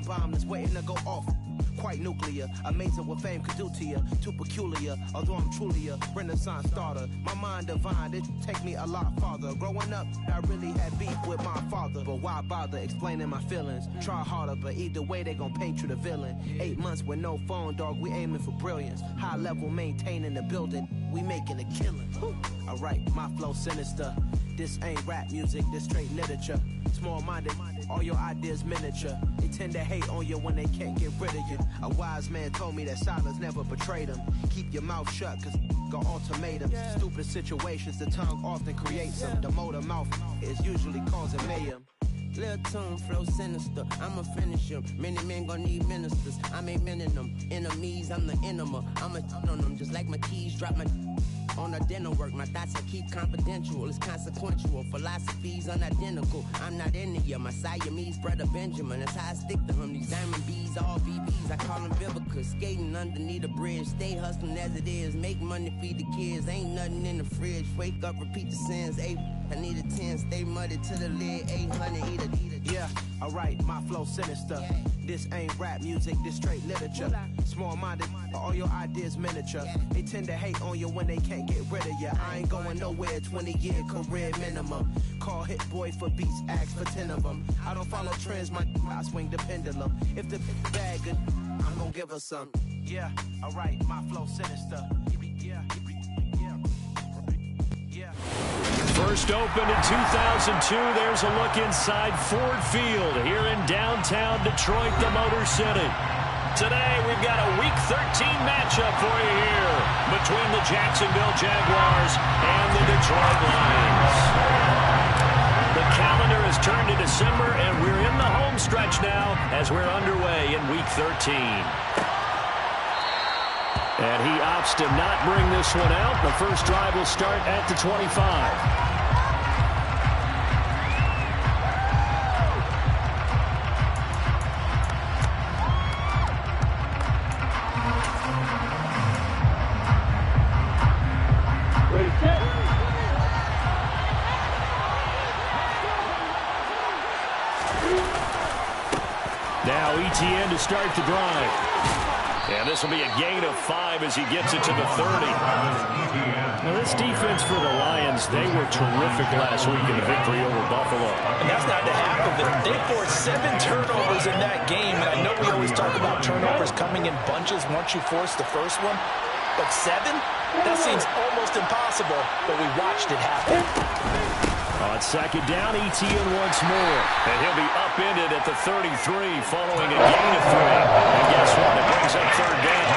time bomb that's waiting to go off. Quite nuclear, amazing what fame could do to you. Too peculiar, although I'm truly a renaissance starter. My mind divine, it take me a lot farther. Growing up, I really had beef with my father, but why bother explaining my feelings? Try harder, but either way they gon' paint you the villain. 8 months with no phone, dog, we aiming for brilliance. High level maintaining the building, we making a killing. Alright, my flow sinister. This ain't rap music, this straight literature. Small-minded, all your ideas miniature. They tend to hate on you when they can't get rid of you. A wise man told me that silence never betrayed him. Keep your mouth shut, cause got ultimatums. Stupid situations, the tongue often creates them. The motor mouth is usually causing mayhem. Lil' tune, flow sinister, I'ma finish him. Many men gon' need ministers, I ain't mending them. Enemies, I'm the enema, I'ma on them. Just like my keys, drop my on the dinner work. My thoughts I keep confidential, it's consequential. Philosophies unidentical, I'm not into you. My Siamese brother Benjamin, that's how I stick to him. These diamond bees, all BBs, I call them Vivica. Skating underneath a bridge, stay hustling as it is. Make money, feed the kids, ain't nothing in the fridge. Wake up, repeat the sins, I need a 10, stay muddy to the lid, 800, eat it. Yeah, alright, my flow sinister. This ain't rap music, this straight literature. Small-minded, all your ideas miniature. They tend to hate on you when they can't get rid of you. I ain't going nowhere, 20-year career minimum. Call Hit Boy for beats, ask for 10 of them. I don't follow trends, I swing the pendulum. If the bag good, I'm gonna give her some. Yeah, alright, my flow sinister. First opened in 2002, there's a look inside Ford Field here in downtown Detroit, the Motor City. Today, we've got a Week 13 matchup for you here between the Jacksonville Jaguars and the Detroit Lions. The calendar has turned to December, and we're in the home stretch now as we're underway in Week 13. And he opts to not bring this one out. The first drive will start at the 25. Now ETN to start the drive. And this will be a gain of 5 as he gets it to the 30. Now this defense for the Lions, they were terrific last week in the victory over Buffalo. And that's not the half of it. They forced 7 turnovers in that game. And I know we always talk about turnovers coming in bunches once you force the first one. But 7? That seems almost impossible. But we watched it happen. On second down, ETN once more. And he'll be upended at the 33 following a gain of 3. And guess what? It brings up third down.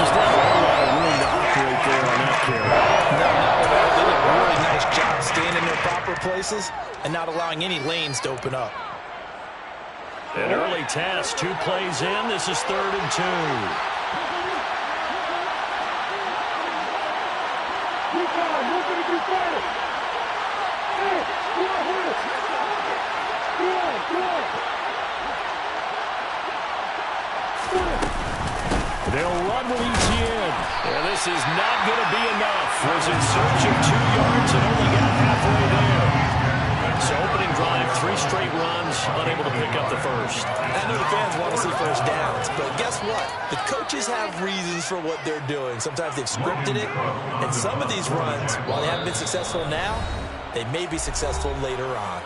Just not a lot of room to operate there on that carry. No, they did a really nice job staying in their proper places and not allowing any lanes to open up. An early test, 2 plays in. This is 3rd and 2. They'll run with ETN. And this is not going to be enough. Was in search of 2 yards and only got halfway there. So opening drive, 3 straight runs, unable to pick up the first. I know the fans want to see first downs, but guess what? The coaches have reasons for what they're doing. Sometimes they've scripted it, and some of these runs, while they haven't been successful now, they may be successful later on.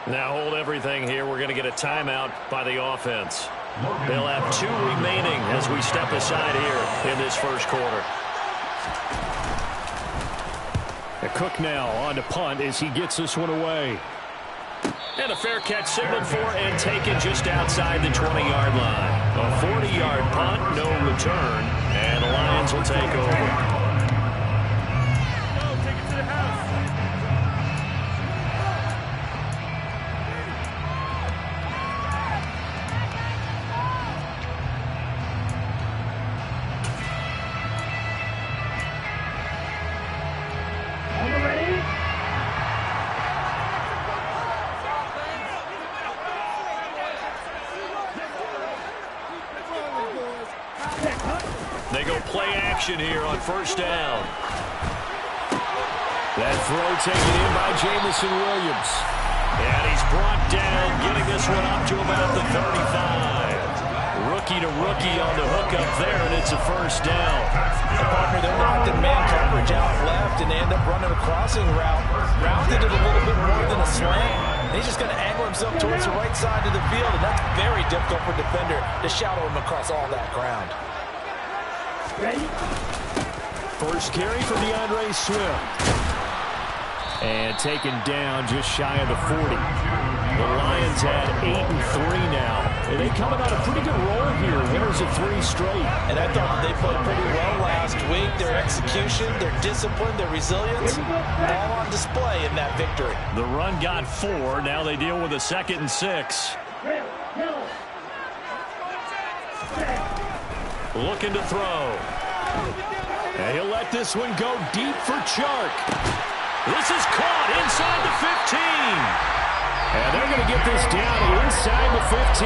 Now hold everything here. We're going to get a timeout by the offense. They'll have 2 remaining as we step aside here in this first quarter. Cook now on to punt as he gets this one away. And a fair catch signaled for and taken just outside the 20-yard line. A 40-yard punt, no return, and the Lions will take over. They go play action here on first down. That throw taken in by Jamison Williams. And he's brought down, getting this one up to about the 35. rookie on the hook up there, and it's a first down. The partner, they're locked in man coverage out left, and they end up running a crossing route. Rounded it a little bit more than a slant. He's just going to angle himself towards the right side of the field, and that's very difficult for a defender to shadow him across all that ground. First carry for DeAndre Swift. And taken down just shy of the 40. The Lions had 8-3 now. And they coming on a pretty good roll here. Winners of 3 straight. And I thought that they played pretty well last week. Their execution, their discipline, their resilience, all on display in that victory. The run got 4. Now they deal with a 2nd and 6. Looking to throw. And he'll let this one go deep for Chark. This is caught inside the 15. And they're going to get this down inside the 15.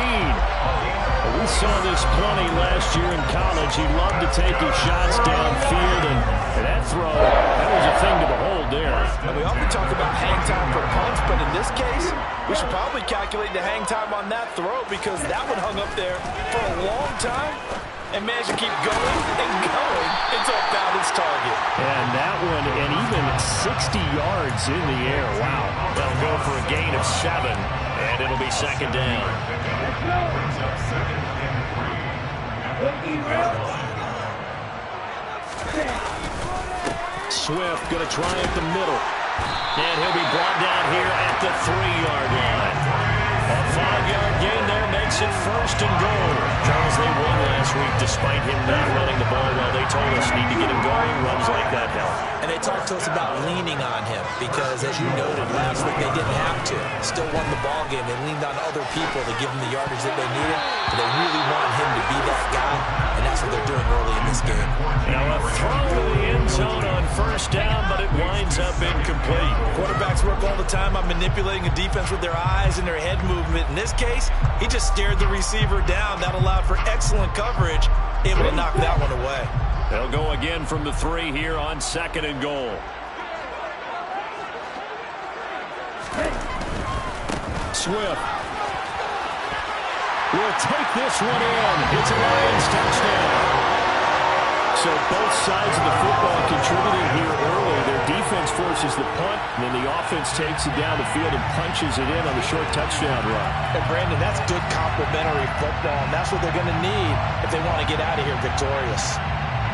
We saw this plenty last year in college. He loved to take his shots downfield, and that throw, that was a thing to behold there. And we often talk about hang time for punts, but in this case, we should probably calculate the hang time on that throw because that one hung up there for a long time and managed to keep going and going until it found its target. And that one, and even 60 yards in the air. Wow. They'll go for a gain of 7, and it'll be 2nd down. Swift going to try up the middle. And he'll be brought down here at the 3-yard line. A 5-yard gain there makes it 1st and goal. Charles, they won last week despite him not running the ball well. They told us need to get him going. Runs like that help. And they talked to us about leaning on him because, as you noted, last week they didn't have to. Still won the ball game. They leaned on other people to give them the yardage that they needed. But they really want him to be that guy, and that's what they're doing early in this game. Now a throw to the end zone on 1st down, but it winds up incomplete. Quarterbacks work all the time on manipulating a defense with their eyes and their head movement. In this case, he just stared the receiver down. That allowed for excellent coverage, able to knock that one away. They'll go again from the 3 here on 2nd and goal. Swift will take this one in. It's a Lions touchdown. So both sides of the football contributing here early. Their defense forces the punt, and then the offense takes it down the field and punches it in on the short touchdown run. And Brandon, that's good complementary football, and that's what they're going to need if they want to get out of here victorious.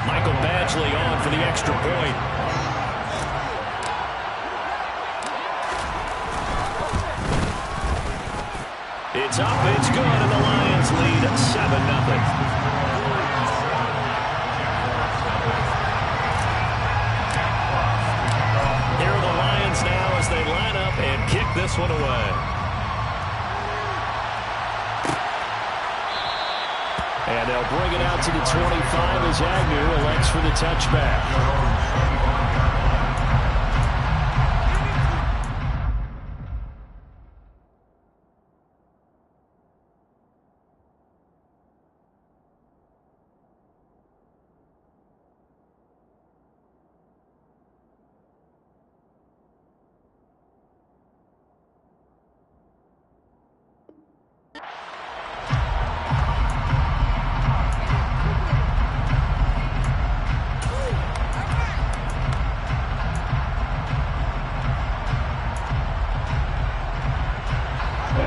Michael Badgley on for the extra point. It's up, it's good, and the Lions lead 7-0. Now as they line up and kick this one away. And they'll bring it out to the 25 as Agnew elects for the touchback.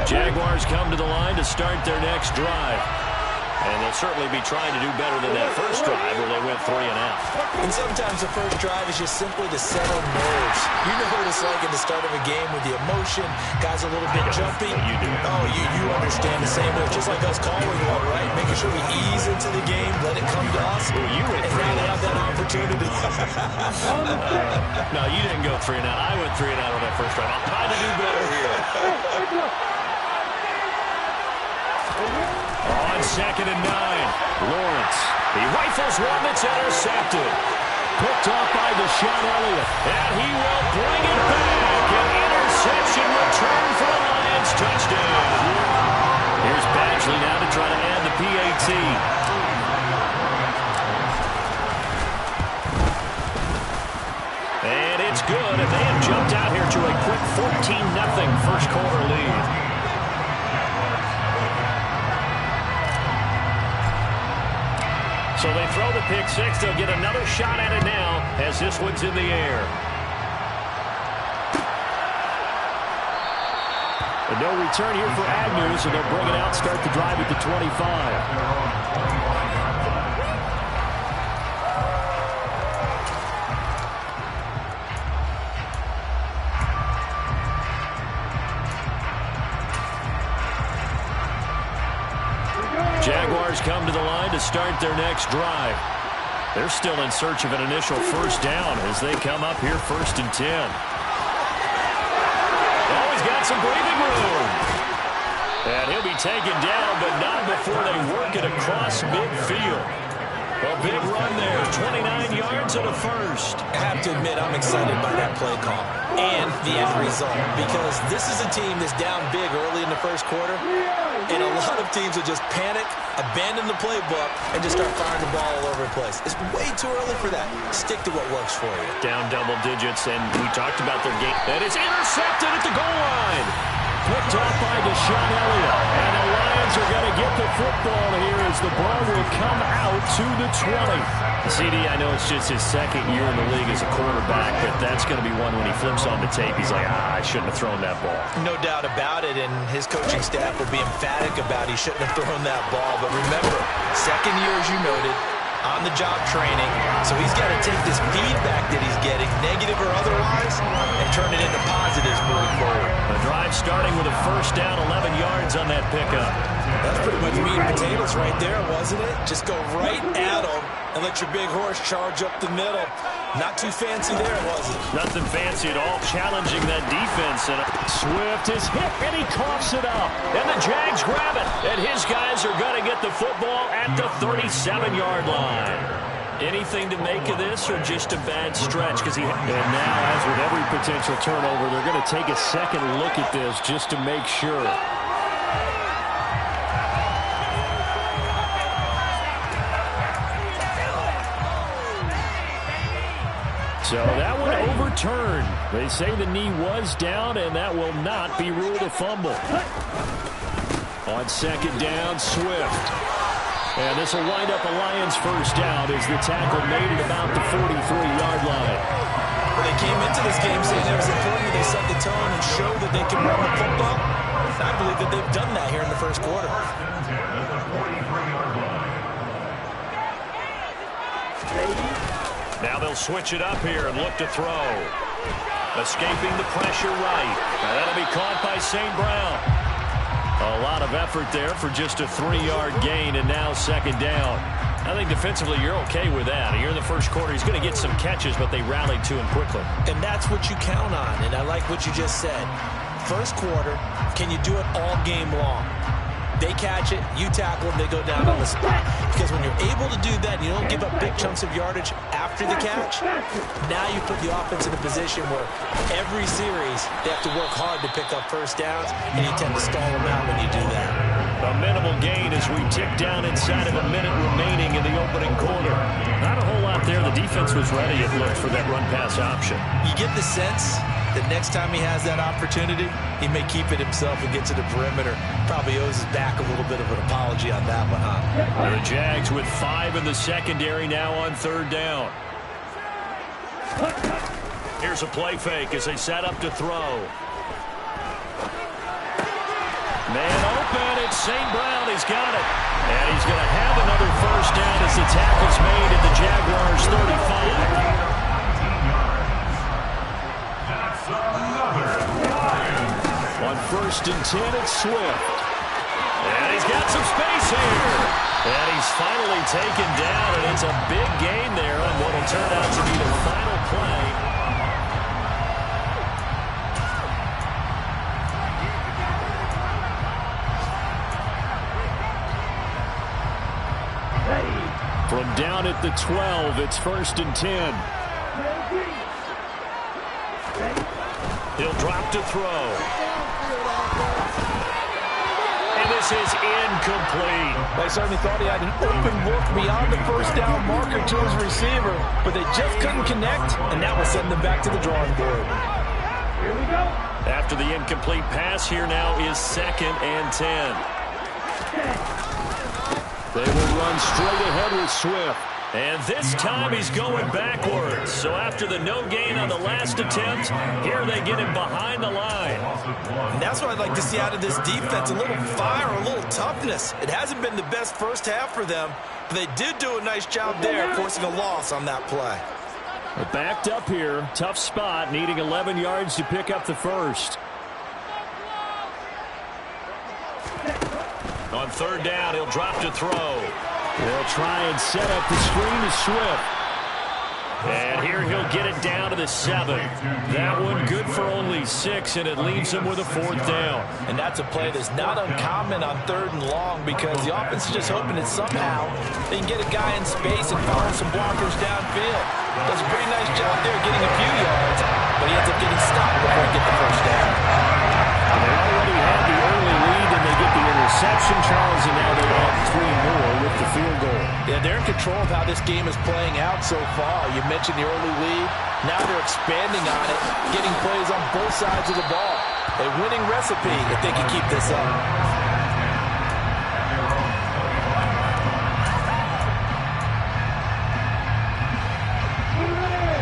Jaguars come to the line to start their next drive. And they'll certainly be trying to do better than that first drive where they went 3 and out. And sometimes the first drive is just simply to settle nerves. You know what it's like at the start of a game with the emotion. Guys a little bit jumpy. You do. Oh, you understand the same way. Just like us calling one, right? Making sure we ease into the game, let it come to us. Well, you went and 3 and now they have that opportunity. No, you didn't go 3 and out. I went 3 and out on that first drive. I'm trying to do better here. On 2nd and 9, Lawrence. He rifles one that's intercepted. Picked off by Deshaun Elliott. And he will bring it back. An interception return for the Lions. Touchdown. Here's Badgley now to try to add the PAT. And it's good. And they have jumped out here to a quick 14-0 first quarter lead. So they throw the pick six. They'll get another shot at it now as this one's in the air. And no return here for Agnew, so they'll bring it out, start the drive at the 25. Jaguars come to the line to start their next drive. They're still in search of an initial first down as they come up here 1st and 10. Oh, he's got some breathing room. And he'll be taken down, but not before they work it across midfield. A big run there, 29 yards and a first. I have to admit, I'm excited by that play call and the end result, because this is a team that's down big early in the first quarter, and a lot of teams will just panic, abandon the playbook, and just start firing the ball all over the place. It's way too early for that. Stick to what works for you. Down double digits, and we talked about their game. And it's intercepted at the goal line. Picked off by Deshaun Elliott. And the Lions are going to get the football here as the ball will come out to the 20. CD, I know it's just his second year in the league as a quarterback, but that's going to be one when he flips on the tape. He's like, I shouldn't have thrown that ball. No doubt about it, and his coaching staff will be emphatic about he shouldn't have thrown that ball. But remember, second year, as you noted, on-the-job training, so he's got to take this feedback that he's getting, negative or otherwise, and turn it into positives moving forward. The drive starting with a first down, 11 yards on that pickup. That's pretty much meat and potatoes right there, wasn't it? Just go right at him and let your big horse charge up the middle. Not too fancy there, was it? Nothing fancy at all, challenging that defense. And Swift is hit, and he coughs it up. And the Jags grab it. And his guys are going to get the football at the 37-yard line. Anything to make of this, or just a bad stretch? And now, as with every potential turnover, they're going to take a second look at this just to make sure. So that one overturned. They say the knee was down, and that will not be ruled a fumble. On second down, Swift. And this will wind up a Lions first down as the tackle made it about the 43-yard line. Well, they came into this game saying it was important that they set the tone and show that they can run the football. I believe that they've done that here in the first quarter. Now they'll switch it up here and look to throw. Escaping the pressure right. Now that'll be caught by St. Brown. A lot of effort there for just a 3-yard gain, and now second down. I think defensively you're okay with that. Here in the first quarter, he's going to get some catches, but they rallied to him quickly. And that's what you count on, and I like what you just said. First quarter, can you do it all game long? They catch it, you tackle them, they go down on the spot. Because when you're able to do that, you don't give up big chunks of yardage after the catch, now you put the offense in a position where every series they have to work hard to pick up first downs, and you tend to stall them out when you do that. A minimal gain as we tick down inside of a minute remaining in the opening quarter. Not a whole lot there. The defense was ready, it looked, for that run-pass option. You get the sense that next time he has that opportunity, he may keep it himself and get to the perimeter. Probably owes his back a little bit of an apology on that one, huh? The Jags with 5 in the secondary now on third down. Here's a play fake as they set up to throw. Man open, it's St. Brown. He's got it. And he's going to have another first down as the tackle's made at the Jaguars' 35. On 1st and 10, it's Swift. And he's got some space here. And he's finally taken down, and it's a big gain there on what will turn out to be the final play. From down at the 12, it's 1st and 10. He'll drop to throw. And this is incomplete. They certainly thought he had an open look beyond the first down marker to his receiver, but they just couldn't connect, and that will send them back to the drawing board. Here we go. After the incomplete pass, here now is 2nd and 10. They will run straight ahead with Swift. And this time he's going backwards. So after the no gain on the last attempt, here they get him behind the line. And that's what I'd like to see out of this defense, a little fire, a little toughness. It hasn't been the best first half for them, but they did do a nice job there, forcing a loss on that play. They're backed up here, tough spot, needing 11 yards to pick up the first. On third down, he'll drop to throw. They'll try and set up the screen to Swift. And here he'll get it down to the 7. That one good for only 6, and it leaves him with a 4th down. And that's a play that's not uncommon on 3rd and long because the offense is just hoping that somehow they can get a guy in space and follow some blockers downfield. Does a pretty nice job there getting a few yards, but he ends up getting stopped before he gets the first down. They already had the early lead, and they get the interception, Charles, and now they have 3 more with the field goal. Yeah, they're in control of how this game is playing out so far. You mentioned the early lead. Now they're expanding on it, getting plays on both sides of the ball. A winning recipe if they can keep this up.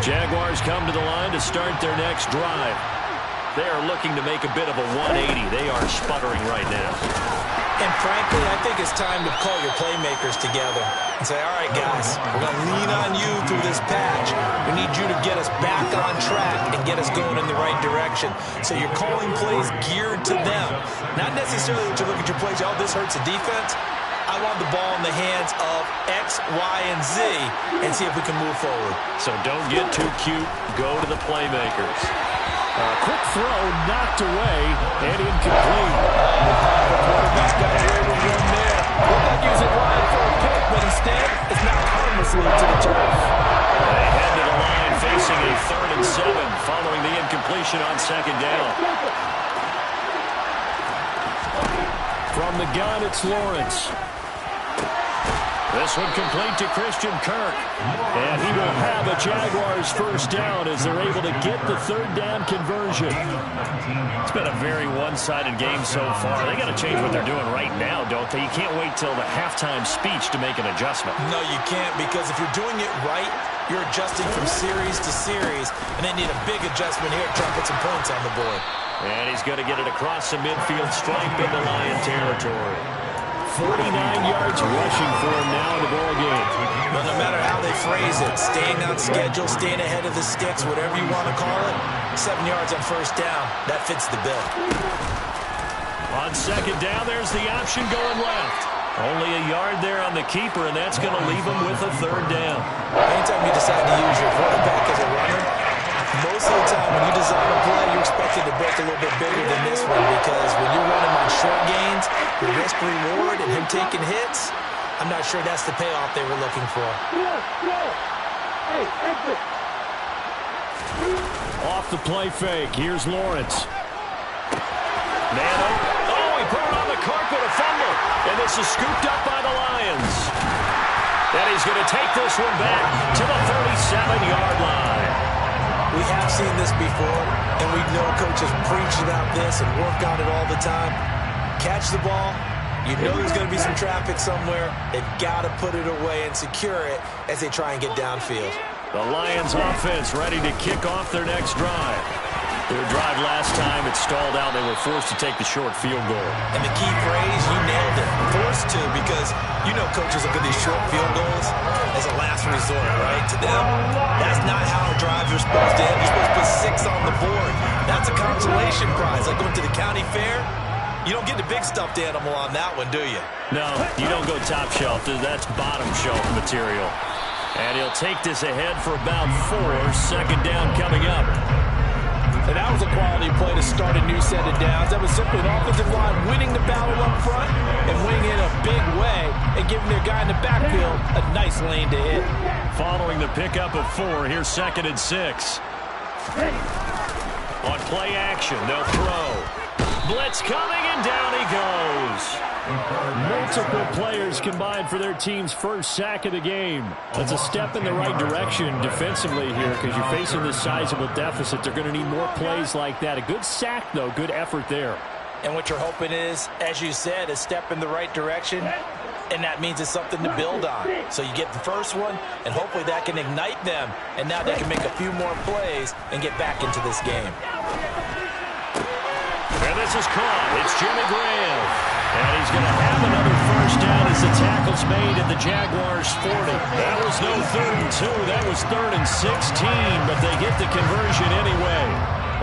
Jaguars come to the line to start their next drive. They are looking to make a bit of a 180. They are sputtering right now. And frankly, I think it's time to call your playmakers together and say, all right, guys, we're going to lean on you through this patch. We need you to get us back on track and get us going in the right direction. So you're calling plays geared to them. Not necessarily that you look at your plays, oh, this hurts the defense. I want the ball in the hands of X, Y, and Z and see if we can move forward. So don't get too cute. Go to the playmakers. Quick throw knocked away and incomplete. The quarterback got away with one there. Looked like he was in line for a pick, but instead it's now harmlessly to the turf. They head to the line facing a 3rd and 7 following the incompletion on 2nd down. From the gun, it's Lawrence. This one complete to Christian Kirk. And he will have a Jaguars first down as they're able to get the 3rd down conversion. It's been a very one-sided game so far. They got to change what they're doing right now, don't they? You can't wait till the halftime speech to make an adjustment. No, you can't, because if you're doing it right, you're adjusting from series to series, and they need a big adjustment here to try and put some points on the board. And he's going to get it across the midfield stripe into Lion territory. 49 yards rushing for him now in the ball game. But no matter how they phrase it, staying on schedule, staying ahead of the sticks, whatever you want to call it, 7 yards on first down, that fits the bill. On 2nd down, there's the option going left. Only a yard there on the keeper, and that's going to leave him with a 3rd down. Anytime you decide to use your quarterback as a runner, most of the time when you design a play, you expect it to break a little bit bigger than this one, because when you're running on short gains, the risk-reward and him taking hits, I'm not sure that's the payoff they were looking for. Off the play fake, here's Lawrence. Man open. Oh, he put it on the carpet, a fumble. And this is scooped up by the Lions. And he's going to take this one back to the 37-yard line. We have seen this before, and we know coaches preach about this and work on it all the time. Catch the ball. You know there's going to be some traffic somewhere. They've got to put it away and secure it as they try and get downfield. The Lions offense ready to kick off their next drive. Their drive last time, it stalled out. They were forced to take the short field goal. And the key phrase, you nailed it. Forced to, because you know coaches look at these short field goals as a last resort, right? To them, that's not how a drive you're supposed to end. You're supposed to put 6 on the board. That's a consolation prize. Like going to the county fair, you don't get the big stuffed animal on that one, do you? No, you don't go top shelf. That's bottom shelf material. And he'll take this ahead for about 4. 2nd down coming up. And that was a quality play to start a new set of downs. That was simply an offensive line winning the battle up front and winning it in a big way and giving their guy in the backfield a nice lane to hit. Following the pickup of 4, here's 2nd and 6. On play action, they'll throw. Blitz coming, and down he goes. Multiple players combined for their team's first sack of the game. That's a step in the right direction defensively here, because you're facing this sizable deficit. They're going to need more plays like that. A good sack, though. Good effort there. And what you're hoping is, as you said, a step in the right direction. and that means it's something to build on. So you get the first one, and hopefully that can ignite them, and now they can make a few more plays and get back into this game. And this is caught. It's Jimmy Graham. And he's going to have another first down as the tackle's made at the Jaguars' 40. That was no 3rd and 2. That was 3rd and 16, but they get the conversion anyway.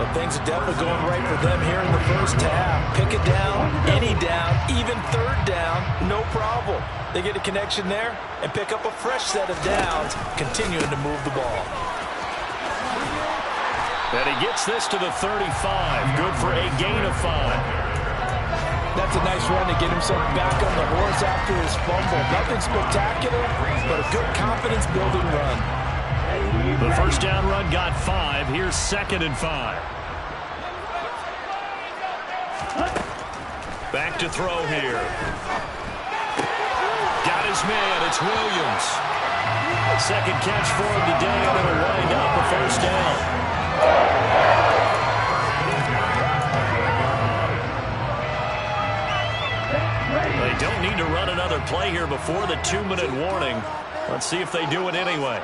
But things are definitely going right for them here in the first half. Pick it down, any down, even 3rd down, no problem. They get a connection there and pick up a fresh set of downs, continuing to move the ball. And he gets this to the 35. Good for a gain of 5. That's a nice run to get himself back on the horse after his fumble. Nothing spectacular, but a good confidence-building run. The first down run got 5. Here's 2nd and 5. Back to throw here. Got his man. It's Williams. Second catch for him today, and it'll wind up a first down. They don't need to run another play here before the 2-minute warning. Let's see if they do it anyway.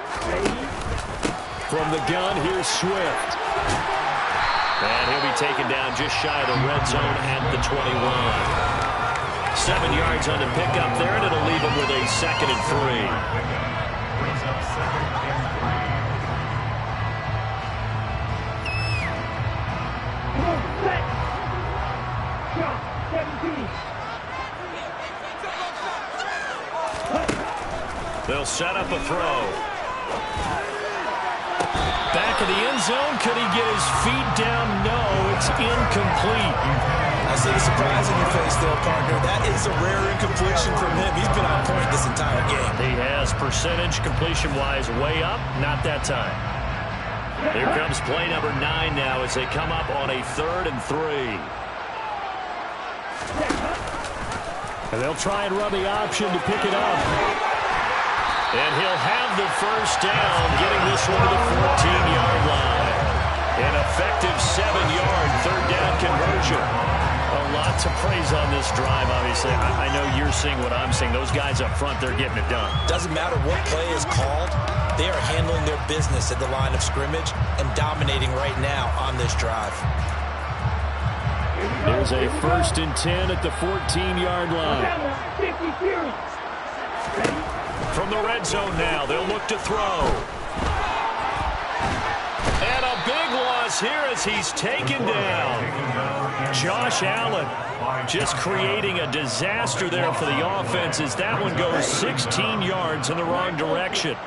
From the gun, here's Swift. And he'll be taken down just shy of the red zone at the 21. 7 yards on the pickup there, and it'll leave him with a 2nd and 3. They'll set up a throw. Back of the end zone. Could he get his feet down? No, it's incomplete. I see the surprise in your face there, partner. That is a rare incompletion from him. He's been on point this entire game. He has percentage completion-wise way up. Not that time. Here comes play number 9 now as they come up on a 3rd and 3. And they'll try and run the option to pick it up. And he'll have the first down, getting this one to the 14-yard line. An effective 7-yard 3rd down conversion. A lot to praise on this drive, obviously. I know you're seeing what I'm seeing. Those guys up front, they're getting it done. Doesn't matter what play is called. They are handling their business at the line of scrimmage and dominating right now on this drive. There's a 1st and 10 at the 14-yard line. From the red zone now, they'll look to throw. And a big loss here as he's taken down. Josh Allen just creating a disaster there for the offense as that one goes 16 yards in the wrong direction.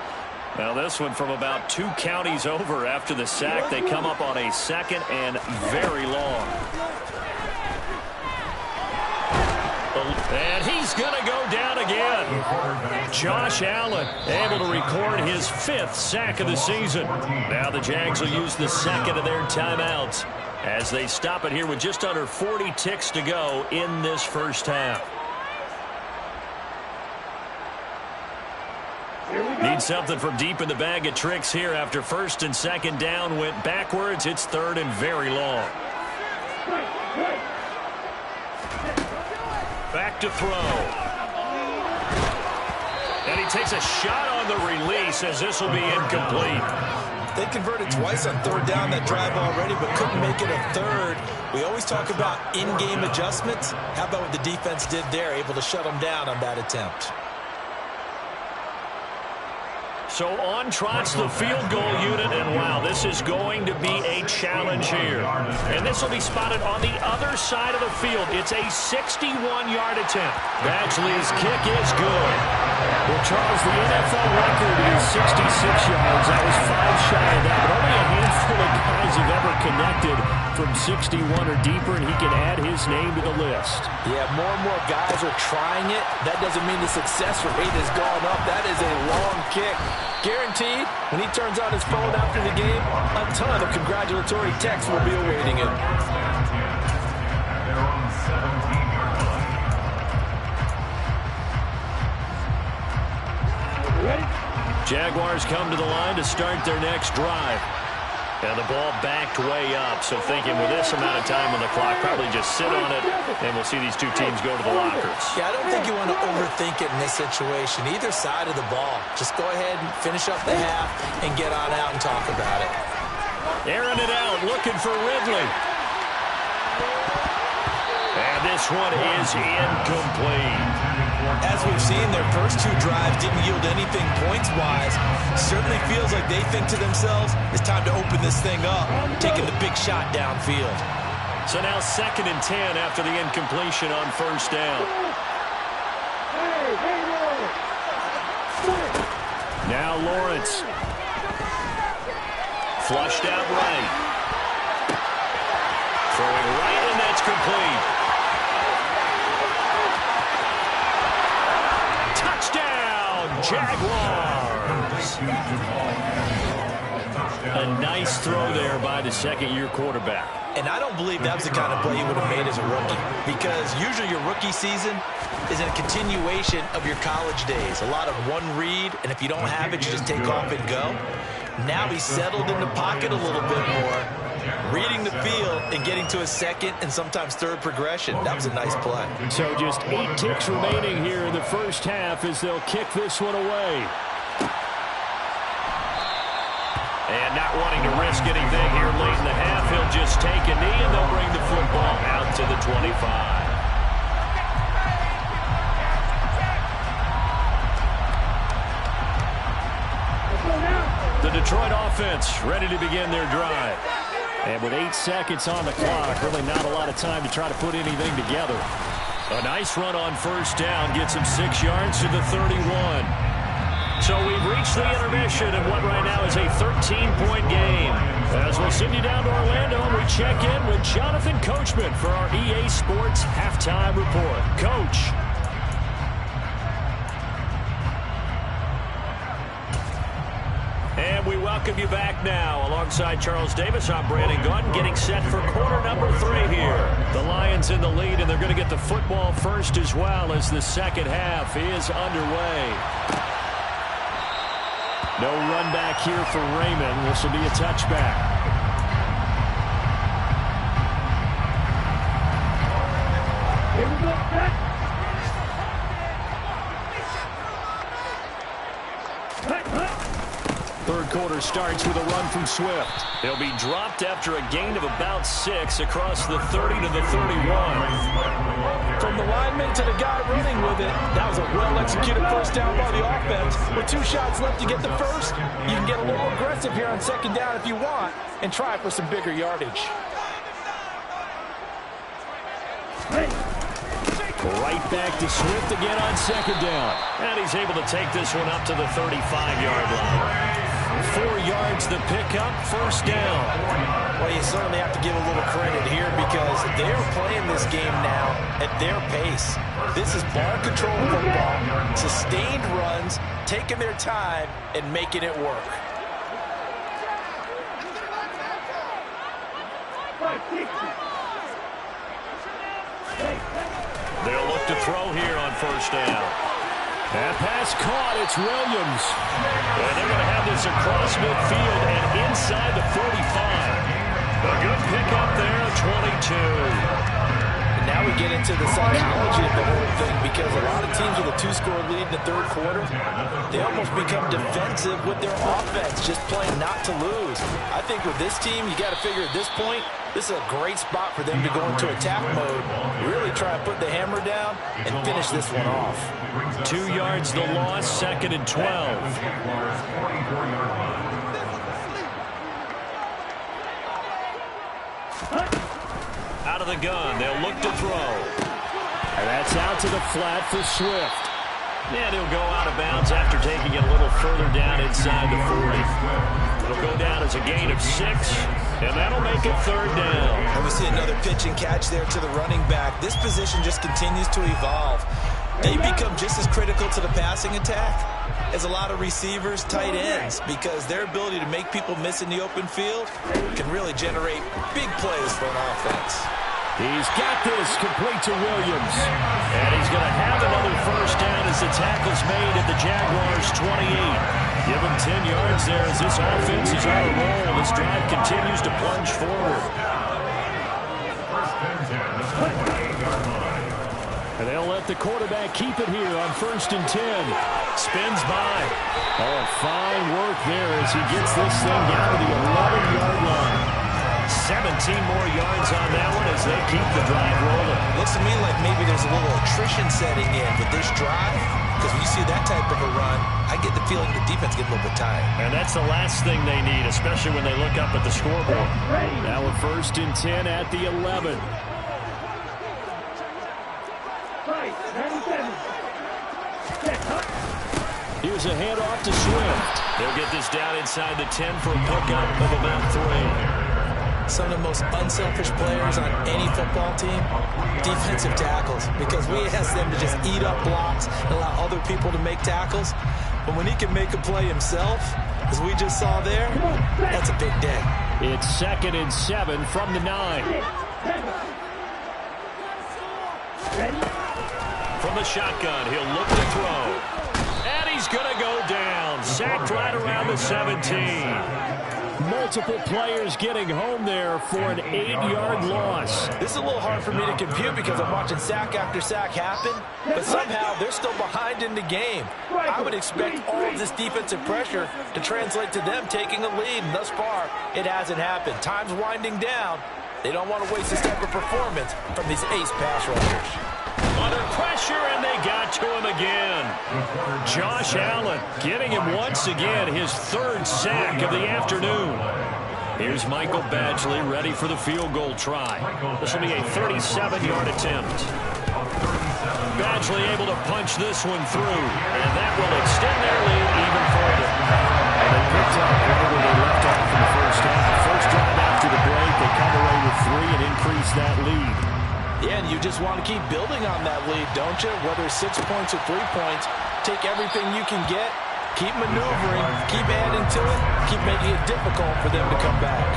Now this one from about 2 counties over after the sack. They come up on a 2nd and very long. And he's going to go down again. Josh Allen able to record his 5th sack of the season. Now the Jags will use the 2nd of their timeouts as they stop it here with just under 40 ticks to go in this first half. Need something from deep in the bag of tricks here after 1st and 2nd down went backwards. It's 3rd and very long. Back to throw. And he takes a shot on the release as this will be incomplete. They converted twice on 3rd down that drive already, but couldn't make it a 3rd. We always talk about in-game adjustments. How about what the defense did there, able to shut them down on that attempt? So on trots the field goal unit, and wow, this is going to be a challenge here. And this will be spotted on the other side of the field. It's a 61-yard attempt. Badgley's kick is good. Well, Charles, the NFL record is 66 yards. That was 5 shy of that, but only a handful of guys have ever connected from 61 or deeper, and he can add his name to the list. Yeah, more and more guys are trying it. That doesn't mean the success rate has gone up. That is a long kick. Guaranteed, when he turns on his phone after the game, a ton of congratulatory texts will be awaiting him. Jaguars come to the line to start their next drive. And the ball backed way up, so thinking with this amount of time on the clock, probably just sit on it, and we'll see these two teams go to the lockers. Yeah, I don't think you want to overthink it in this situation. Either side of the ball. Just go ahead and finish up the half and get on out and talk about it. Airing it out, looking for Ridley. And this one is incomplete. As we've seen, their first two drives didn't yield anything points-wise. Certainly feels like they think to themselves, it's time to open this thing up, taking the big shot downfield. So now 2nd and 10 after the incompletion on first down. Now Lawrence. Flushed out right. Throwing right, and that's complete. Jaguars. A nice throw there by the second-year quarterback. And I don't believe that was the kind of play he would have made as a rookie, because usually your rookie season is a continuation of your college days. A lot of one read, and if you don't have it, you just take off and go. Now he's settled in the pocket a little bit more, reading the field and getting to a second and sometimes third progression. That was a nice play. So just 8 ticks remaining here in the first half as they'll kick this one away. And not wanting to risk anything here late in the half, he'll just take a knee and they'll bring the football out to the 25. The Detroit offense ready to begin their drive. And with 8 seconds on the clock, really not a lot of time to try to put anything together. A nice run on first down gets him 6 yards to the 31. So we've reached the intermission in what right now is a 13-point game. As we'll send you down to Orlando, and we check in with Jonathan Coachman for our EA Sports Halftime Report. Coach. And we welcome you back now. Alongside Charles Davis, I'm Brandon Gaunt, getting set for quarter number 3 here. The Lions in the lead, and they're going to get the football first as well as the second half is underway. No run back here for Raymond. This will be a touchback. Here we go, Third quarter starts with a run from Swift. He'll be dropped after a gain of about 6 across the 30 to the 31. From the lineman to the guy running with it, that was a well-executed first down by the offense. With 2 shots left to get the first, you can get a little aggressive here on second down if you want and try for some bigger yardage. Right back to Swift again on second down. And he's able to take this one up to the 35-yard line. 4 yards the pickup, first down. Well, you certainly have to give a little credit here because they're playing this game now at their pace. This is ball control football, sustained runs, taking their time and making it work. They'll look to throw here on first down. That pass caught. It's Williams. And they're going to have this across midfield and inside the 45. A good pickup there, 22. And now we get into the psychology of the whole thing because a lot of teams with a 2-score lead in the third quarter, they almost become defensive with their offense, just playing not to lose. I think with this team, you got to figure at this point, this is a great spot for them to go into attack mode, really try to put the hammer down and finish this one off. 2 yards the loss, 2nd and 12. Out of the gun, they'll look to throw. And that's out to the flat for Swift. And he'll go out of bounds after taking it a little further down inside the 40. It'll go down as a gain of 6, and that'll make it third down. And we see another pitch and catch there to the running back. This position just continues to evolve. They become just as critical to the passing attack as a lot of receivers, tight ends, because their ability to make people miss in the open field can really generate big plays for an offense. He's got this complete to Williams. And he's going to have another first down as the tackle's made at the Jaguars' 28. Give him 10 yards there as this offense is on a roll. This drive continues to plunge forward. And they'll let the quarterback keep it here on 1st and 10. Spins by. Oh, fine work there as he gets this thing down to the 11-yard line. 17 more yards on that one as they keep the drive rolling. Looks to me like maybe there's a little attrition setting in with this drive, because when you see that type of a run, I get the feeling the defense gets a little bit tired. And that's the last thing they need, especially when they look up at the scoreboard. Now with 1st and 10 at the 11. Here's a handoff to Swift. They'll get this down inside the 10 for a pickup of about 3. Some of the most unselfish players on any football team, defensive tackles, because we ask them to just eat up blocks and allow other people to make tackles. But when he can make a play himself, as we just saw there, that's a big day. It's 2nd and 7 from the 9. From the shotgun, he'll look to throw. And he's going to go down. Sacked right around the 17. Multiple players getting home there for an 8-yard loss. This is a little hard for me to compute because I'm watching sack after sack happen, but somehow they're still behind in the game. I would expect all of this defensive pressure to translate to them taking a lead, and thus far, it hasn't happened. Time's winding down. They don't want to waste this type of performance from these ace pass rushers. Under pressure, and they got to him again. Josh Allen getting him once again, his 3rd sack of the afternoon. Here's Michael Badgley ready for the field goal try. This will be a 37-yard attempt. Badgley able to punch this one through, and that will extend their lead even further. And they picked up right where they left off in the first half. First drive after the break, they come away with 3 and increase that lead. Yeah, and you just want to keep building on that lead, don't you? Whether it's 6 points or 3 points, take everything you can get, keep maneuvering, keep adding to it, keep making it difficult for them to come back.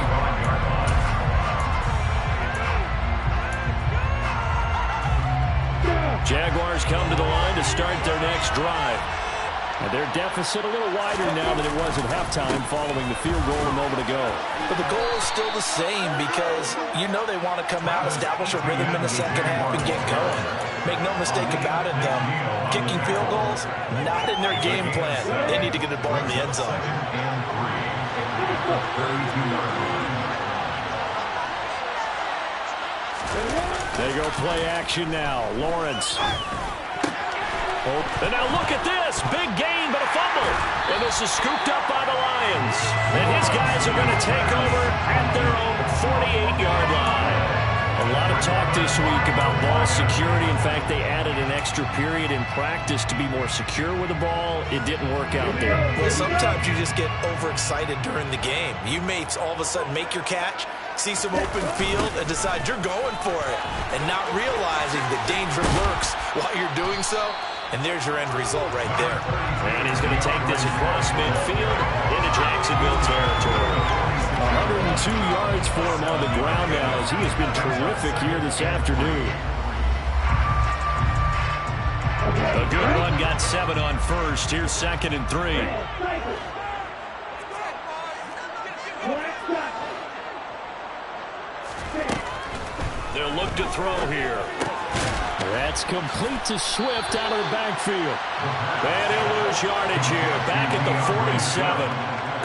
Jaguars come to the line to start their next drive. And their deficit a little wider now than it was at halftime following the field goal a moment ago. But the goal is still the same because you know they want to come out, establish a rhythm in the second half, and get going. Make no mistake about it, though. Kicking field goals, not in their game plan. They need to get the ball in the end zone. They go play action now. Lawrence. And now look at this. Big gain, but a fumble. And this is scooped up by the Lions. And his guys are going to take over at their own 48-yard line. A lot of talk this week about ball security. In fact, they added an extra period in practice to be more secure with the ball. It didn't work out there. Well, sometimes you just get overexcited during the game. You may all of a sudden make your catch, see some open field, and decide you're going for it, and not realizing that danger lurks while you're doing so. And there's your end result right there. And he's going to take this across midfield into Jacksonville territory. 102 yards for him on the ground now as he has been terrific here this afternoon. A good run, got 7 on first. Here's 2nd and 3. They'll look to throw here. That's complete to Swift out of the backfield. And he'll lose yardage here. Back at the 47.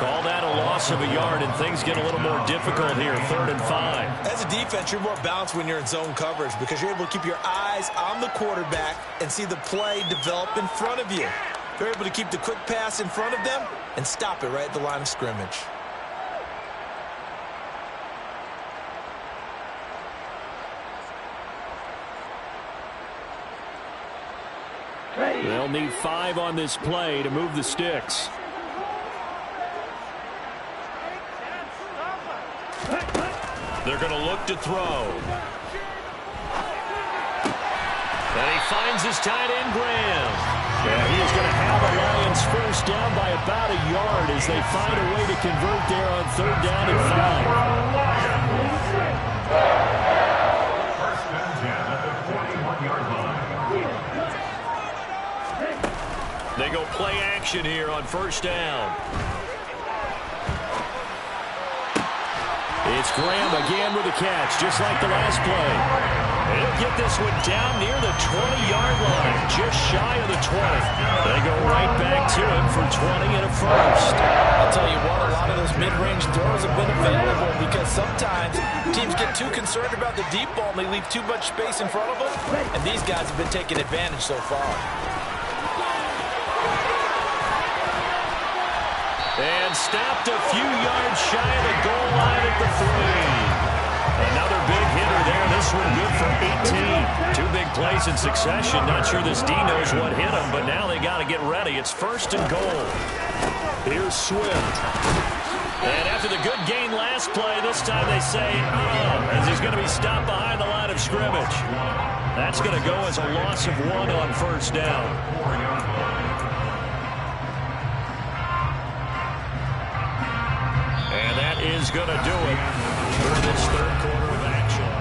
Call that a loss of a yard, and things get a little more difficult here. 3rd and 5. As a defense, you're more balanced when you're in zone coverage because you're able to keep your eyes on the quarterback and see the play develop in front of you. You're able to keep the quick pass in front of them and stop it right at the line of scrimmage. They'll need 5 on this play to move the sticks. They're going to look to throw. And he finds his tight end, Graham. And he is going to have the Lions first down by about a yard as they find a way to convert there on 3rd down and 5. They go play action here on first down. It's Graham again with a catch, just like the last play. He'll get this one down near the 20-yard line, just shy of the 20. They go right back to him for 20 and a first. I'll tell you what, a lot of those mid-range throws have been available because sometimes teams get too concerned about the deep ball and they leave too much space in front of them, and these guys have been taking advantage so far. And stopped a few yards shy of the goal line at the 3. Another big hitter there. This one good for 18. 2 big plays in succession. Not sure this D knows what hit him, but now they got to get ready. It's first and goal. Here's Swift. And after the good gain last play, this time they say, as he's going to be stopped behind the line of scrimmage. That's going to go as a loss of 1 on first down. And that is going to do it for this third quarter of action.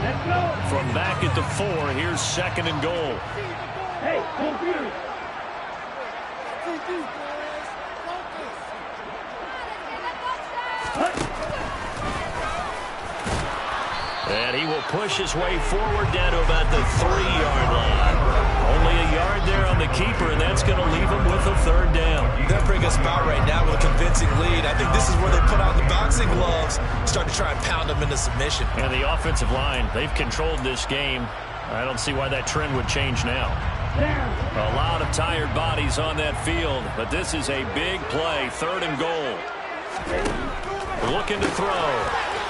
Let's go. From back at the 4, here's second and goal. Hey, computer. And he will push his way forward down to about the 3-yard line. Only a yard there on the keeper, and that's going to leave him with a third down. They'll bring us about right now with a convincing lead. I think this is where they put on the boxing gloves, start to try and pound them into submission. And the offensive line, they've controlled this game. I don't see why that trend would change now. A lot of tired bodies on that field, but this is a big play, third and goal. Looking to throw.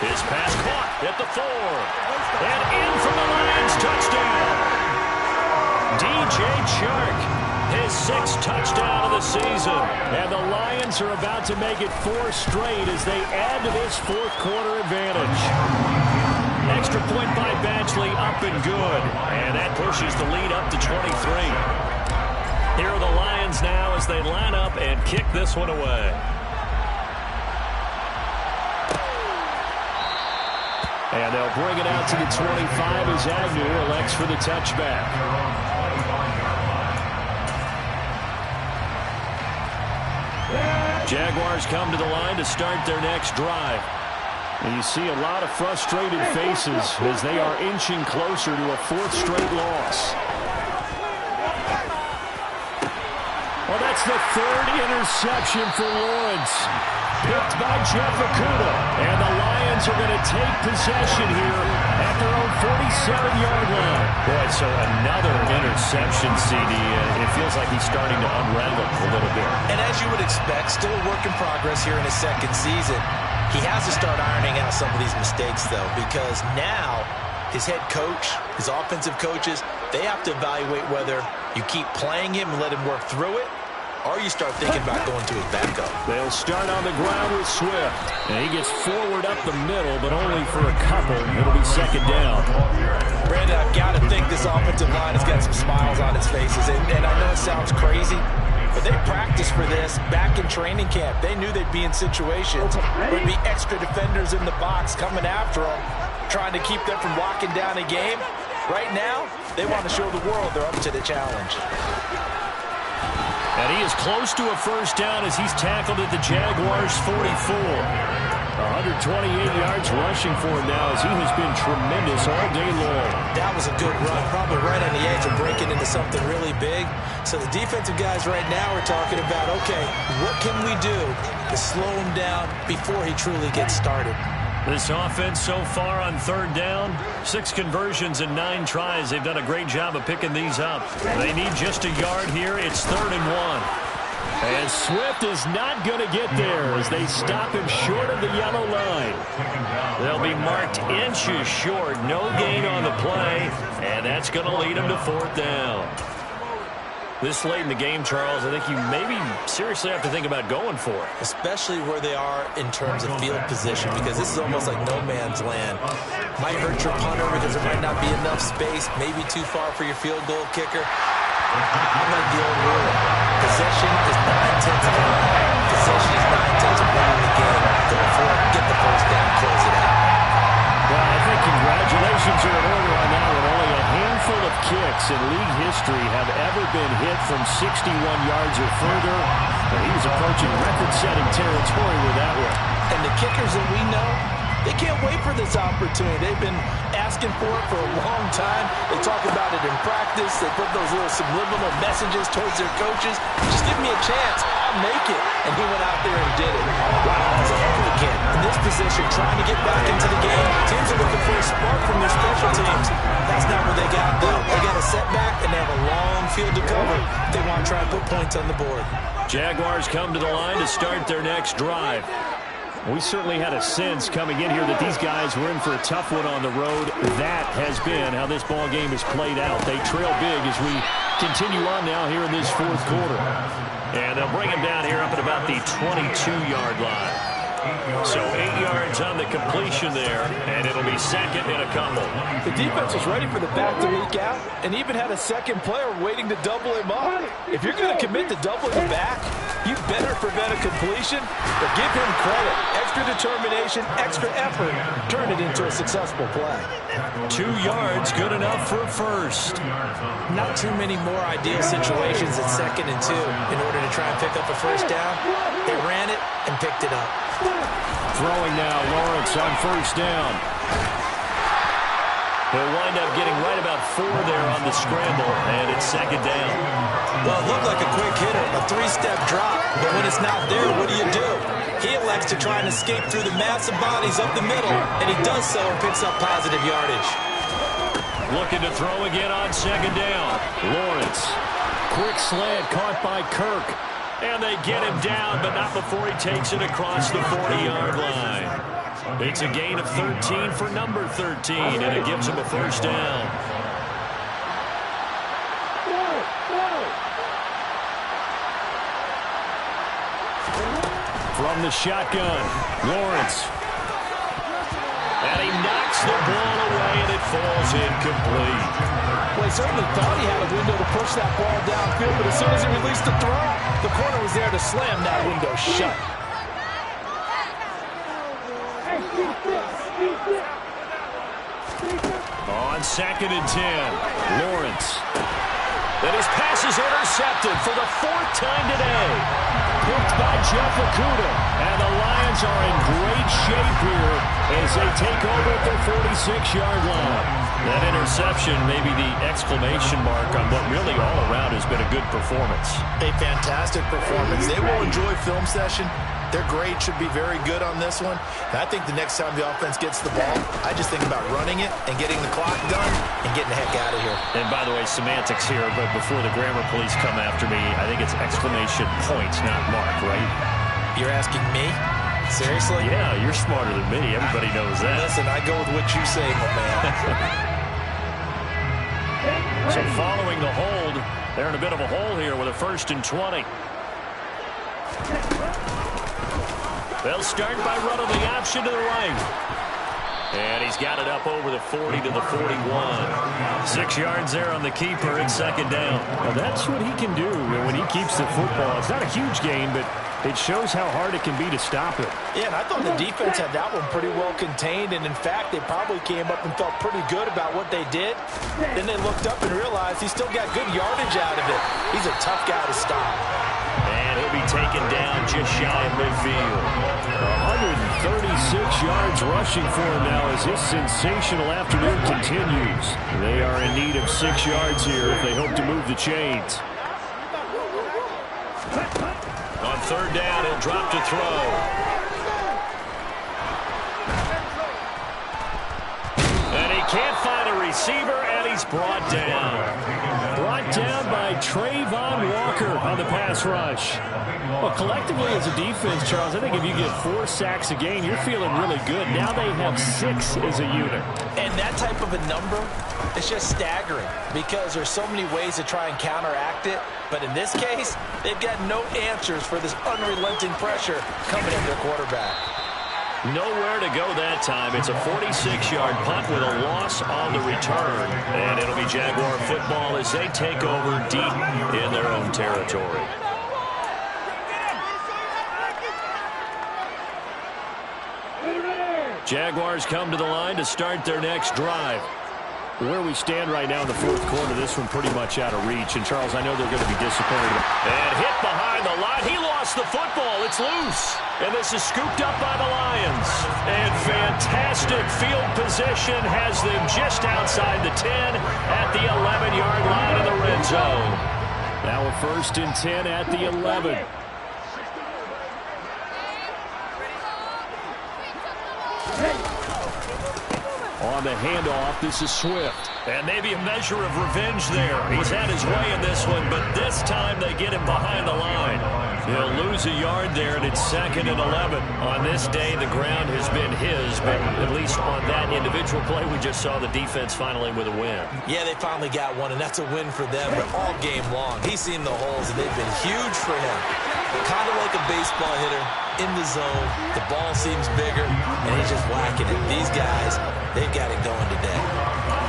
His pass caught at the 4. And in for the Lions, touchdown. DJ Chark, his 6th touchdown of the season. And the Lions are about to make it 4 straight as they add to this fourth quarter advantage. Extra point by Badgley, up and good. And that pushes the lead up to 23. Here are the Lions now as they line up and kick this one away. And they'll bring it out to the 25 as Agnew elects for the touchback. Jaguars come to the line to start their next drive. And you see a lot of frustrated faces as they are inching closer to a 4th straight loss. Well, that's the 3rd interception for Lawrence. Picked by Jeff Okudah. And the Lions are going to take possession here at their own 47-yard line. Boy, so another interception, CD. It feels like he's starting to unravel a little bit. And as you would expect, still a work in progress here in his 2nd season. He has to start ironing out some of these mistakes, though, because now his head coach, his offensive coaches, they have to evaluate whether you keep playing him and let him work through it, or you start thinking about going to his backup. They'll start on the ground with Swift. And he gets forward up the middle, but only for a couple. It'll be second down. Brandon, I've got to think this offensive line has got some smiles on its faces. And I know it sounds crazy, but they practiced for this back in training camp. They knew they'd be in situations where there'd be extra defenders in the box coming after them, trying to keep them from locking down a game. Right now, they want to show the world they're up to the challenge. And he is close to a first down as he's tackled at the Jaguars' 44. 128 yards rushing for him now as he has been tremendous all day long. That was a good run, probably right on the edge of breaking into something really big. So the defensive guys right now are talking about, okay, what can we do to slow him down before he truly gets started? This offense so far on third down, 6 conversions and 9 tries. They've done a great job of picking these up. They need just a yard here. It's 3rd and 1. And Swift is not going to get there as they stop him short of the yellow line. They'll be marked inches short. No gain on the play. And that's going to lead them to 4th down. This late in the game, Charles, I think you maybe seriously have to think about going for it. Especially where they are in terms of field position, because this is almost like no man's land. Might hurt your punter because there might not be enough space, maybe too far for your field goal kicker. I like the old rule. Possession is 9/10 of the game. Possession is 9/10 of winning the game. Go for it, get the first down, close it out. Well, I think congratulations in league history have ever been hit from 61 yards or further. And he was approaching record-setting territory with that one. And the kickers that we know, they can't wait for this opportunity. They've been asking for it for a long time. They talk about it in practice. They put those little subliminal messages towards their coaches. Just give me a chance. I'll make it. And he went out there and did it. Wow, as a heck of a kid. In this position, trying to get back into the game. Teams are looking for a spark from their special teams. That's not what they got, though. They got a setback, and they have a long field to cover if they want to try and put points on the board. Jaguars come to the line to start their next drive. We certainly had a sense coming in here that these guys were in for a tough one on the road. That has been how this ball game has played out. They trail big as we continue on now here in this fourth quarter. And they'll bring him down here up at about the 22-yard line. So 8 yards on the completion there, and it'll be second and a couple. The defense was ready for the back to leak out and even had a second player waiting to double him up. If you're going to commit to doubling the back, you better prevent a completion, but give him credit. Extra determination, extra effort, turn it into a successful play. 2 yards, good enough for a first. Not too many more ideal situations at 2nd and 2 in order to try and pick up a first down. They ran it and picked it up. Throwing now, Lawrence on first down. He'll wind up getting right about 4 there on the scramble, and it's second down. Well, it looked like a quick hitter, a 3-step drop, but when it's not there, what do? He elects to try and escape through the massive bodies up the middle, and he does so and picks up positive yardage. Looking to throw again on second down. Lawrence. Quick slant caught by Kirk. And they get him down, but not before he takes it across the 40-yard line. It's a gain of 13 for number 13, and it gives him a first down. From the shotgun, Lawrence. And he knocks the ball away, and it falls incomplete. Well, he certainly thought he had a window to push that ball downfield, but as soon as he released the throw, the corner was there to slam that window shut. On second and 10, Lawrence. And his pass is intercepted for the 4th time today. Picked by Jeff Okudah. And the Lions are in great shape here as they take over at their 46-yard line. That interception may be the exclamation mark on what really all around has been a good performance. A fantastic performance. They will enjoy film session. Their grade should be very good on this one. And I think the next time the offense gets the ball, I just think about running it and getting the clock done and getting the heck out of here. And by the way, semantics here, but before the grammar police come after me, I think it's exclamation point, not mark, right? You're asking me? Seriously? Yeah, you're smarter than me. Everybody knows that. Listen, I go with what you say, my man. So following the hold, they're in a bit of a hole here with a 1st and 20. They'll start by running the option to the right. And he's got it up over the 40 to the 41. 6 yards there on the keeper at second down. Well, that's what he can do when he keeps the football. It's not a huge gain, but it shows how hard it can be to stop it. Yeah, and I thought the defense had that one pretty well contained, and in fact, they probably came up and felt pretty good about what they did. Then they looked up and realized he still got good yardage out of it. He's a tough guy to stop. And he'll be taken down just shy of midfield. 136 yards rushing for him now as this sensational afternoon continues. They are in need of 6 yards here if they hope to move the chains. On third down, he'll drop to throw. And he can't find a receiver, and he's brought down. Brought down by Trayvon Walker on the pass rush. Well, collectively as a defense, Charles, I think if you get 4 sacks a game, you're feeling really good. Now they have 6 as a unit. And that type of a number is just staggering because there's so many ways to try and counteract it. But in this case, they've got no answers for this unrelenting pressure coming at their quarterback. Nowhere to go that time. It's a 46-yard punt with a loss on the return. And it'll be Jaguar football as they take over deep in their own territory. Jaguars come to the line to start their next drive. Where we stand right now in the fourth quarter, this one pretty much out of reach. And, Charles, I know they're going to be disappointed. And hit behind the line. He lost the football. It's loose. And this is scooped up by the Lions. And fantastic field position has them just outside the 10 at the 11-yard line of the red zone. Now a 1st and 10 at the 11. On the handoff, this is Swift. And maybe a measure of revenge there. He's had his way in this one, but this time they get him behind the line. He'll lose a yard there, and it's 2nd and 11. On this day, the ground has been his, but at least on that individual play, we just saw the defense finally with a win. Yeah, they finally got one, and that's a win for them, but all game long. He's seen the holes, and they've been huge for him. Kind of like a baseball hitter in the zone. The ball seems bigger, and he's just whacking it. These guys, they've got it going today.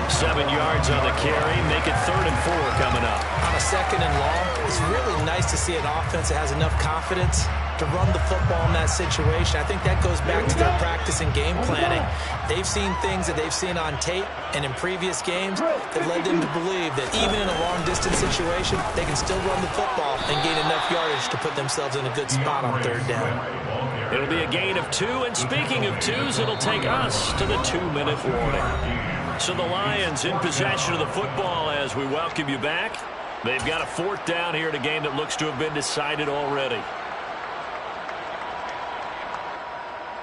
7 yards on the carry. Make it 3rd and 4 coming up. On a 2nd and long, it's really nice to see an offense that has enough confidence to run the football in that situation. I think that goes back to their practice and game planning. They've seen things that they've seen on tape and in previous games that led them to believe that even in a long-distance situation, they can still run the football and gain enough yardage to put themselves in a good spot on 3rd down. It'll be a gain of 2, and speaking of 2s, it'll take us to the 2-minute warning. So the Lions in possession of the football as we welcome you back. They've got a 4th down here in a game that looks to have been decided already.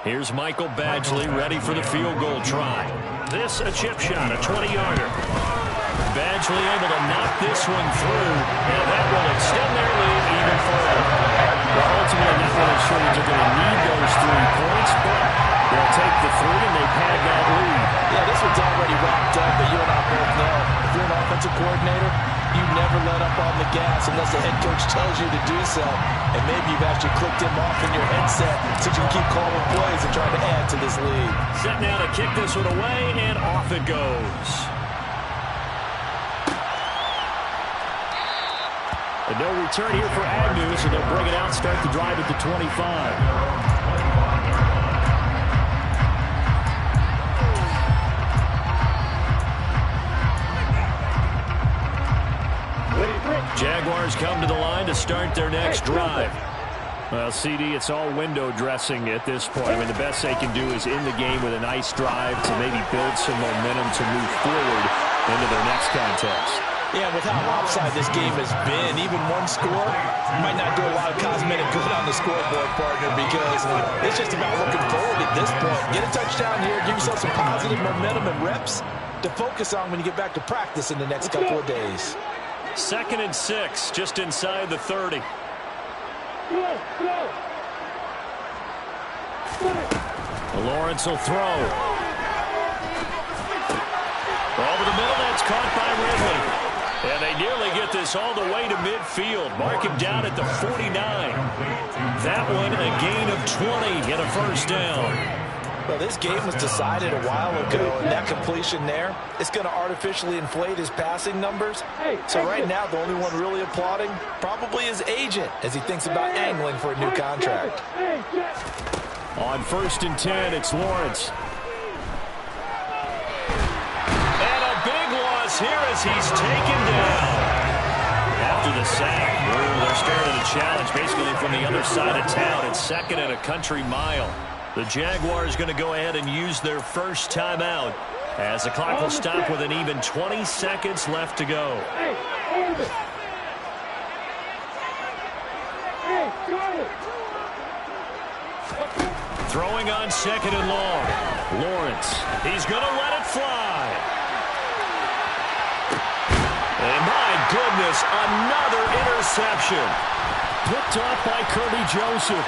Here's Michael Badgley ready for the field goal try. This a chip shot, a 20-yarder. Badgley able to knock this one through, and that will extend their lead even further. Well, ultimately, not really sure that they're going to need those 3 points, but they'll take the 3 and they pad that lead. Yeah, this one's already wrapped up, but you and I both know if you're an offensive coordinator, you never let up on the gas unless the head coach tells you to do so. And maybe you've actually clicked him off in your headset so you can keep calling plays and trying to add to this lead. Set now to kick this one away, and off it goes. And no return here for Agnew, so they'll bring it out, start the drive at the 25. Jaguars come to the line to start their next drive. Well, CD, it's all window dressing at this point. I mean, the best they can do is in the game with a nice drive to maybe build some momentum to move forward into their next contest. Yeah, with how offside this game has been, even one score might not do a lot of cosmetic good on the scoreboard, partner, because it's just about looking forward at this point. Get a touchdown here, give yourself some positive momentum and reps to focus on when you get back to practice in the next couple of days. 2nd and 6, just inside the 30. Lawrence will throw. Over the middle, that's caught by Ridley. And they nearly get this all the way to midfield. Mark him down at the 49. That one a gain of 20 and a 1st down. Well, this game was decided a while ago, and that completion there is going to artificially inflate his passing numbers. So right now, the only one really applauding probably his agent as he thinks about angling for a new contract. On 1st and 10, it's Lawrence. And a big loss here as he's taken down. After the sack, they're starting to challenge basically from the other side of town. It's 2nd and a country mile. The Jaguars going to go ahead and use their first timeout as the clock will stop with an even 20 seconds left to go. Throwing on 2nd and long. Lawrence, he's going to let it fly. And my goodness, another interception. Picked off by Kirby Joseph.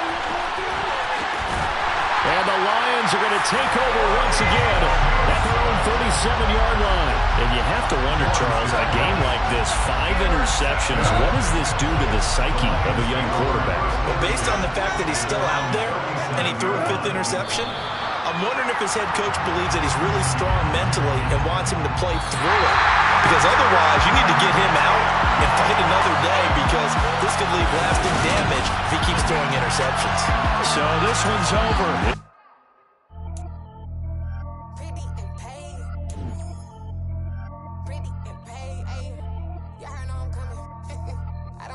And the Lions are going to take over once again at their own 37-yard line. And you have to wonder, Charles, a game like this, 5 interceptions, what does this do to the psyche of a young quarterback? Well, based on the fact that he's still out there and he threw a 5th interception, I'm wondering if his head coach believes that he's really strong mentally and wants him to play through it. Because otherwise, you need to get him out and fight another day, because this could leave lasting damage if he keeps throwing interceptions. So this one's over.